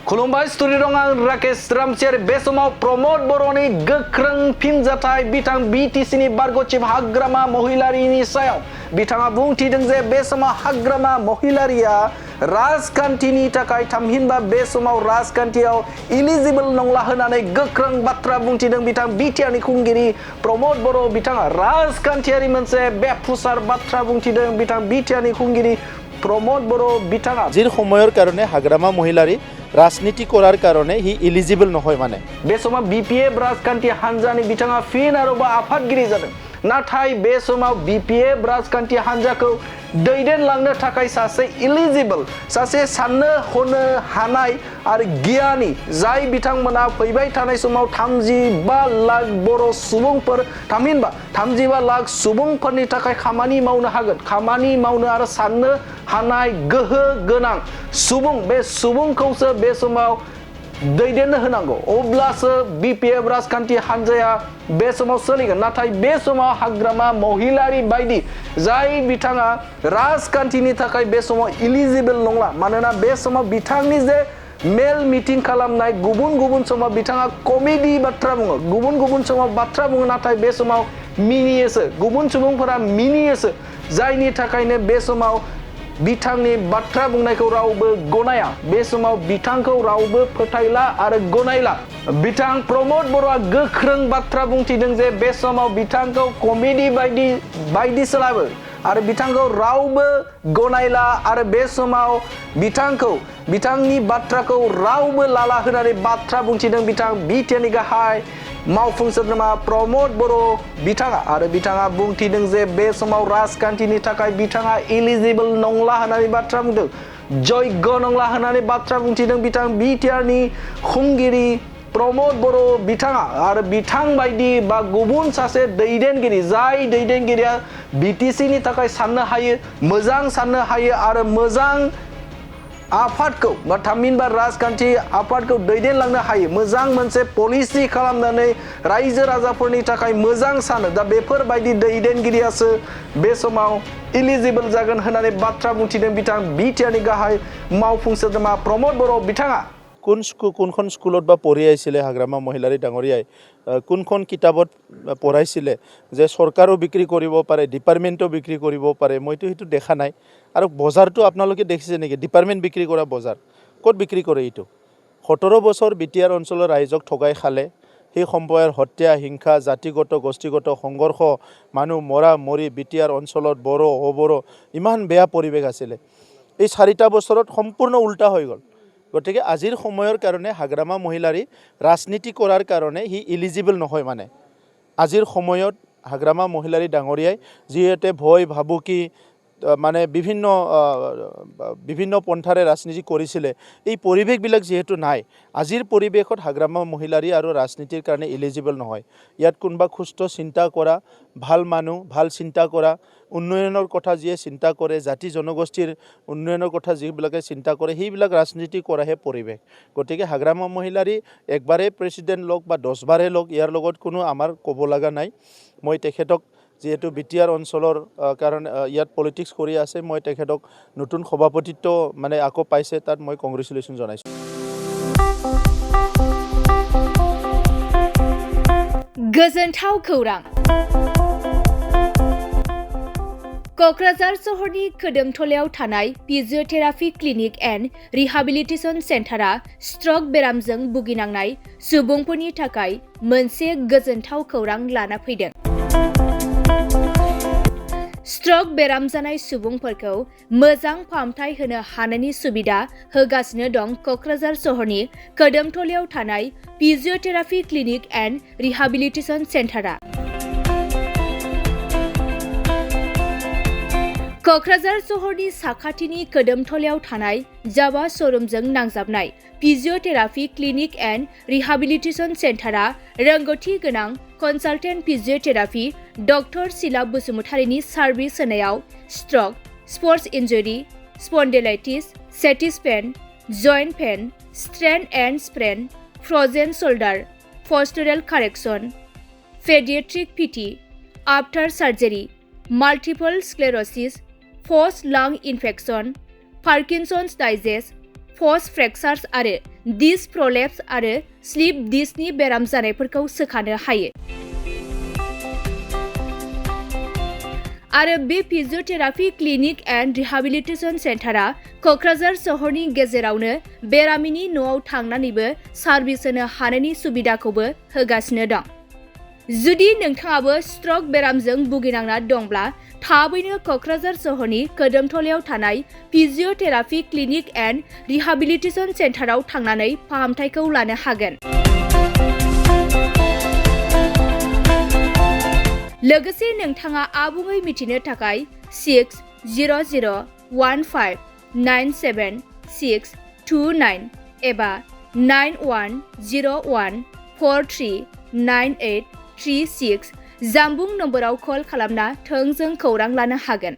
खुलुमबाय स्टुडिअ दं आं राकेश रामसियारि बे समाव प्रमद बर'नि गोख्रों फिनजाथाय बिथां बिटिसिनि बारग'थिप हाग्रामा महिलारिनि सायाव बिथाङा बुंथिदों जे बे समाव हाग्रामा महिलारिया राजखान्थिनि थाखाय थामहिनबा बे समाव राजखान्थियाव इलिजिबल नंला होननानै गोख्रों बाथ्रा बुंथिदों बिथां बिटिआरनि खुंगिरि प्रमद बर' बिथाङा राजखान्थियारि मोनसे बेफुसार बाथ्रा बुंथिदों बिथां बिटिआरनि खुंगिरि प्रमद बर' बिथाङा जिर সময়ৰ কাৰণে हाग्रामा महिलारी राजनीति करार कारणे हि इलिजिबल নহয় माने बे समाव बिपिएफ राजखान्थि हान्जानि बिथाङा फिन आरोबाव आफादगिरि जादों नाथाय बे समाव बिपिएफ राजखान्थि हान्जाखौ दैदेनलांनो थाखाय सासे इलिजिबल सासे साननो हनो हानाय आरो गियानि जाय बिथांमोना फैबाय थानाय समाव 35 लाख बर' सुबुंफोर थामहिनबा 35 लाख सुबुंफोरनि थाखाय खामानि मावनो हागोन खामानि मावनो आरो साननो हानाय गोहो गोनां सुबुं बे सुबुंखौसो बे समाव दैदेननो होनांगौ अब्लासो बिपिएफ राजखान्थि हान्जाया बे समाव सोलिगोन नाथाय बे समाव हाग्रामा महिलारि बायदि जाय बिथाङा राजखान्थिनि थाखाय बे समाव इलिजिबल नंला मानोना बे समाव बिथांनि जे मेल मिटिं खालामनाय गुबुन समाव बिथाङा कमेडि बाथ्रा बुङो गुबुन समाव बाथ्रा बुङो नाथाय बे समाव मिनियोसो गुबुन सुबुंफोरा मिनियोसो जायनि थाखायनो बे समाव बिथांनि बाथ्रा बुंनायखौ रावबो गनाया बे समाव बिथांखौ रावबो फोथायला आरो गनायला बिथां प्रमद बर'आ गोख्रों बाथ्रा बुंथिदों जे बे समाव बिथांखौ कमेडि बायदिसो लाबो आरो बिथांखौ रावबो गनायला आरो बे समाव बिथांनि बाथ्राखौ रावबो लाला होननानै बाथ्रा बुंथिदों बिथां बिटिआरनि गाहाय मावफुं सोद्रोमा प्रमद बर' बिथाङा आरो बिथाङा बुंथिदों जे बे समाव राजखान्थिनि थाखाय बिथाङा इलिजिबल नंला होननानै बाथ्रा बुंदों जय्ग नंला होननानै बाथ्रा बुंथिदों बिथां बिटिआरनि खुंगिरि प्रमद बर' बिथाङा आरो बिथां बायदि बा गुबुन सासे दैदेनगिरि जाय दैदेनगिरिया बिटिसिनि थाखाय साननो हायो मोजां साननो हायो आरो मोजां आफादखौ बा थामहिनबा राजखान्थि आफादखौ दैदेनलांनो हायो मोजां मोनसे पलिसि खालामनानै रायजो राजाफोरनि थाखाय मोजां सानो दा बेफोरबायदि दैदेनगिरियासो बे समाव इलिजिबल जागोन होननानै बाथ्रा बुंथिदों बिथां बिटिआरनि गाहाय मावफुं सोद्रोमा प्रमद बर' बिथाङा কোনখন স্কুলত বা পঢ়ি আছিলে হাগ্ৰামা মহিলাৰী ডাঙৰীয়াই কোনখন কিতাপত পঢ়াইছিলে যে চৰকাৰো বিক্ৰী কৰিব পাৰে ডিপাৰ্টমেণ্টো বিক্ৰী কৰিব পাৰে মইতো সেইটো দেখা নাই আৰু বজাৰটো আপোনালোকে দেখিছে নেকি ডিপাৰ্টমেণ্ট বিক্ৰী কৰা বজাৰ ক'ত বিক্ৰী কৰে এইটো 17 বছৰ বিটিআৰ অঞ্চলৰ ৰাইজক ঠগাই খালে সেই সম্প্ৰদায়ৰ হত্যা হিংসা জাতিগত গোষ্ঠীগত সংঘৰ্ষ মানুহ মৰা মৰি বিটিআৰ অঞ্চলত বড়ো অবড়ো ইমান বেয়া পৰিৱেশ আছিলে এই 4টা বছৰত সম্পূৰ্ণ উল্টা হৈ গ'ল গতিকে আজিৰ সময়ৰ কাৰণে হাগ্ৰামা মহিলাৰী ৰাজনীতি কৰাৰ কাৰণে হি ইলিজিবল নহয় মানে আজিৰ সময়ত হাগ্ৰামা মহিলাৰী ডাঙৰীয়াই যিহেতু ভয় ভাবুকি মানে বিভিন্ন পন্থাৰে ৰাজনীতি কৰিছিলে এই পৰিৱেশবিলাক যেহেতু নাই আজিৰ পৰিৱেশত হাগ্ৰামা মহিলাৰী আৰু ৰাজনীতিৰ কাৰণে ইলিজিবল নহয় ইয়াত কোনবা সুস্থ চিন্তা কৰা ভাল মানুহ ভাল চিন্তা কৰা উন্নয়নৰ কথা যিয়ে চিন্তা কৰে জাতি জনগোষ্ঠীৰ উন্নয়নৰ কথা যিবিলাকে চিন্তা কৰে সেইবিলাক ৰাজনীতি কৰাহে পৰিৱেশ গতিকে হাগ্ৰামা মহিলাৰী একবাৰে প্ৰেসিডেন্ট লোক বা 10 বাৰে লোক ইয়াৰ লগত কোনো আমাৰ ক'ব লগা নাই মই তেখেতক যেহেতু বিটিআৰ অঞ্চলৰ কাৰণ ইয়াত পলিটিক্স কৰি আছে মই তেখেতক নতুন সভাপতিত্ব মানে আকৌ পাইছে তাত মই কংগ্ৰেচুলেশ্যন জনাইছো गोजोनथाव खौरां क'क्राझार सहरनि खोदोमथलायाव थानाय physiotherapy clinic and rehabilitation सेन्टारा struck बेरामजों भुगिनांनाय सुबुंफोरनि थाखाय मोनसे गोजोनथाव खौरां लाना फैदों स्ट्रक बेराम जानाय सुबुंफोरखौ मोजां फाहामथाय होनो हानायनि सुबिदा होगासिनो दं क'क्राझार सहरनि खोदोमथलायाव थानाय फिजियोथेरापि क्लिनिक एन्ड रिहाबिलिटेशन सेन्टारा क'क्राझार सहरनि साखाथिनि खोदोमथलायाव थानाय जावा श'रुमजों नांजाबनाय फिजियोथेरापि क्लिनिक एन्ड रिहाबिलिटेशन सेन्टारा रोंगौथि गोनां कनसालटेन्ट फिजियोथेरापि डक्टर शीला बसुमतारीनि सार्भिस होनायाव stroke sports injury spondylitis sciatica pain joint pain strain and sprain frozen shoulder postural correction paediatric PT after surgery multiple sclerosis post lung infection, Parkinson's disease, post fractures आरो disc प्रलेप्स आरो slip डिस्कनि बेराम जानायफोरखौ सोखानो हायो। आरो बे फिजियोथेरापि क्लिनिक एन्ड रिहाबिलिटेसन सेन्टारा क'क्राझार सहरनि गेजेरावनो बेरामिनि न'आव थांनानैबो सार्भिस होनो हानायनि सुबिदाखौबो होगासिनो दं। जुदि नोंथाङाबो स्ट्रक बेरामजों भुगिनांना दंब्ला थाबैनो क'क्राझार सहरनि कोदोमथलायाव थानाय फिजियोथेरापि क्लिनिक एन्ड रिहाबिलिटेसन सेन्टाराव थांनानै फाहामथायखौ लानो हागोन। लोगोसे नोंथाङा आबुङै मिथिनो थाखाय 6000159769 एबा 9101439836 जामबुं नम्बराव कल खालामना थोंजों खौरां लानो हागोन।